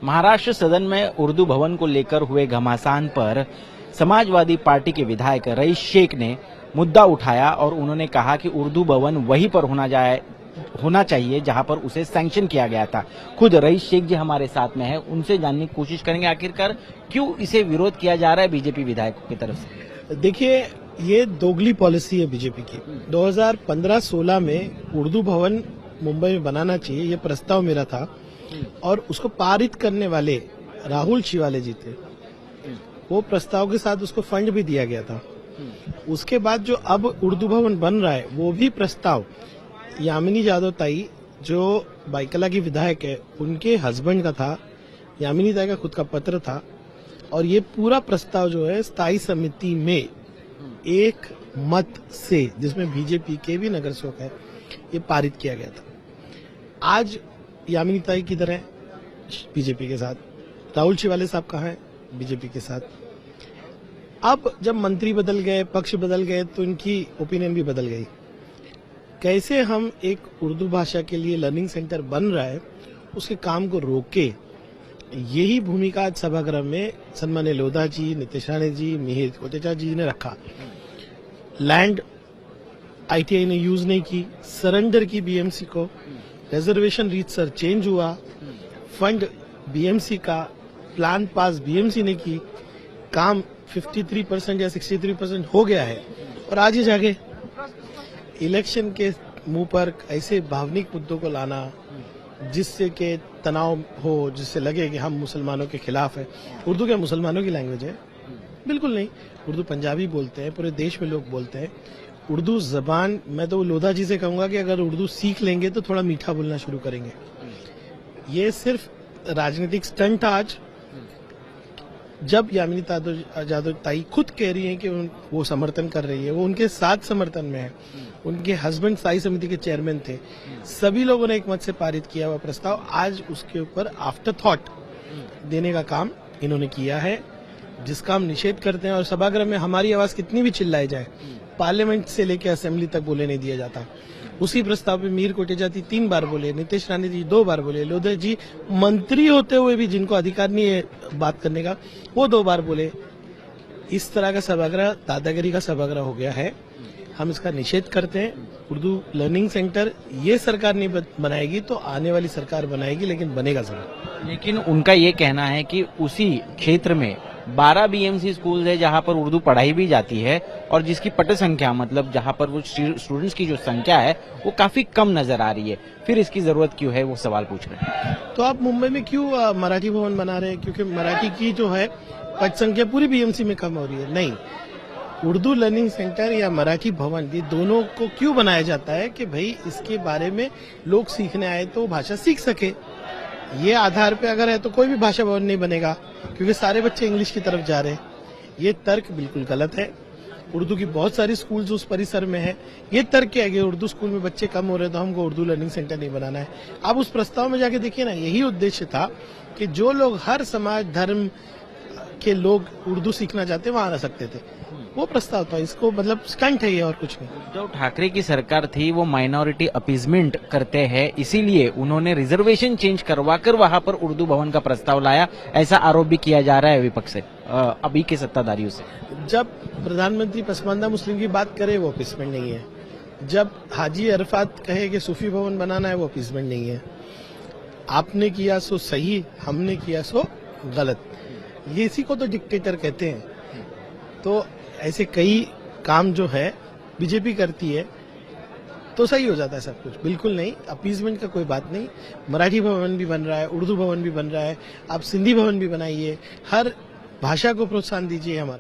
महाराष्ट्र सदन में उर्दू भवन को लेकर हुए घमासान पर समाजवादी पार्टी के विधायक रईस शेख ने मुद्दा उठाया और उन्होंने कहा कि उर्दू भवन वहीं पर होना चाहिए जहां पर उसे सैंक्शन किया गया था। खुद रईस शेख जी हमारे साथ में है, उनसे जानने की कोशिश करेंगे आखिरकार क्यों इसे विरोध किया जा रहा है बीजेपी विधायकों की तरफ से। देखिए, ये दोगली पॉलिसी है बीजेपी की। 2015-16 में उर्दू भवन मुंबई में बनाना चाहिए, ये प्रस्ताव मेरा था और उसको पारित करने वाले राहुल शिवाले जी थे। वो प्रस्ताव के साथ उसको फंड भी दिया गया था। उसके बाद जो अब उर्दू भवन बन रहा है वो भी प्रस्ताव यामिनी जादव ताई जो बाइकला की विधायक है उनके हस्बैंड का था। यामिनी ताई का खुद का पत्र था और ये पूरा प्रस्ताव जो है स्थायी समिति में एक मत से, जिसमें बीजेपी के भी नगर सेवक है, ये पारित किया गया था। आज यामिनी ताई किधर है? बीजेपी के साथ। राहुल शिवाले साहब कहाँ हैं? बीजेपी के साथ। अब जब मंत्री बदल गए, पक्ष बदल गए, तो इनकी ओपिनियन भी बदल गई। कैसे हम एक उर्दू भाषा के लिए लर्निंग सेंटर बन रहा है उसके काम को रोके, यही भूमिका आज सभागृह में सन्मान्य लोधा जी, नीतीश राणे जी, मिहिर कोटेचा जी ने रखा। लैंड आईटीआई ने यूज नहीं की, सरेंडर की बीएमसी को, रिजर्वेशन रीतसर चेंज हुआ, फंड बीएमसी का, प्लान पास बीएमसी ने की, काम 53% या 63% हो गया है और आज ये जागे इलेक्शन के मुंह पर ऐसे भावनिक मुद्दों को लाना जिससे कि तनाव हो, जिससे लगे कि हम मुसलमानों के खिलाफ है। उर्दू क्या मुसलमानों की लैंग्वेज है? बिल्कुल नहीं। उर्दू पंजाबी बोलते हैं, पूरे देश में लोग बोलते हैं। उर्दू जबान, मैं तो लोधा जी से कहूंगा कि अगर उर्दू सीख लेंगे तो थोड़ा मीठा बोलना शुरू करेंगे। ये सिर्फ राजनीतिक स्टंट आज, जब यामिनी जादव ताई खुद कह रही हैं कि वो समर्थन कर रही है, वो उनके साथ समर्थन में है। उनके हस्बैंड स्थायी समिति के चेयरमैन थे। सभी लोगों ने एक मत से पारित किया हुआ प्रस्ताव आज उसके ऊपर आफ्टर थॉट देने का काम इन्होंने किया है, जिसका हम निषेध करते हैं। और सभागृह में हमारी आवाज कितनी भी चिल्लाई जाए, पार्लियामेंट से लेकर असेंबली तक बोले नहीं दिया जाता। उसी प्रस्ताव पे मीर कोटेचा जी 3 बार बोले, नीतीश राणे जी 2 बार बोले, लोधा जी मंत्री होते हुए भी जिनको अधिकार नहीं है बात करने का, वो 2 बार बोले। इस तरह का सभागृह दादागिरी का सभागृह हो गया है। हम इसका निषेध करते हैं। उर्दू लर्निंग सेंटर ये सरकार नहीं बनाएगी तो आने वाली सरकार बनाएगी, लेकिन बनेगा जरूर। लेकिन उनका ये कहना है कि उसी क्षेत्र में 12 बीएमसी स्कूल है जहां पर उर्दू पढ़ाई भी जाती है और जिसकी पट संख्या, मतलब जहां पर वो स्टूडेंट्स की जो संख्या है वो काफी कम नजर आ रही है। फिर इसकी जरूरत क्यों है, वो सवाल पूछ रहे हैं। तो आप मुंबई में क्यों मराठी भवन बना रहे हैं? क्योंकि मराठी की जो है पट संख्या पूरी बीएमसी में कम हो रही है? नहीं। उर्दू लर्निंग सेंटर या मराठी भवन, ये दोनों को क्यों बनाया जाता है कि भाई इसके बारे में लोग सीखने आए तो भाषा सीख सके। ये आधार पे अगर है तो कोई भी भाषा भवन नहीं बनेगा, क्योंकि सारे बच्चे इंग्लिश की तरफ जा रहे हैं। ये तर्क बिल्कुल गलत है। उर्दू की बहुत सारी स्कूल्स उस परिसर में है। ये तर्क क्या है कि उर्दू स्कूल में बच्चे कम हो रहे तो हमको उर्दू लर्निंग सेंटर नहीं बनाना है। आप उस प्रस्ताव में जाके देखिए ना, यही उद्देश्य था कि जो लोग हर समाज धर्म के लोग उर्दू सीखना चाहते वहां आ सकते थे। वो प्रस्ताव था। इसको मतलब स्टंट है ये, और कुछ नहीं। उद्धव ठाकरे की सरकार थी वो माइनॉरिटी अपीजमेंट करते हैं, इसीलिए उन्होंने रिजर्वेशन चेंज करवाकर वहां पर उर्दू भवन का प्रस्ताव लाया, ऐसा आरोप भी किया जा रहा है विपक्ष से, अभी के सत्ताधारियों से। जब प्रधानमंत्री पसमानदा मुस्लिम की बात करे वो अपीजमेंट नहीं है। जब हाजी अरफात कहे कि सूफी भवन बनाना है वो अपीजमेंट नहीं है। आपने किया सो सही, हमने किया सो गलत, ये इसी को तो डिक्टेटर कहते हैं। तो ऐसे कई काम जो है बीजेपी करती है तो सही हो जाता है सब कुछ। बिल्कुल नहीं, अपीजमेंट का कोई बात नहीं। मराठी भवन भी बन रहा है, उर्दू भवन भी बन रहा है, आप सिंधी भवन भी बनाइए, हर भाषा को प्रोत्साहन दीजिए। हमारा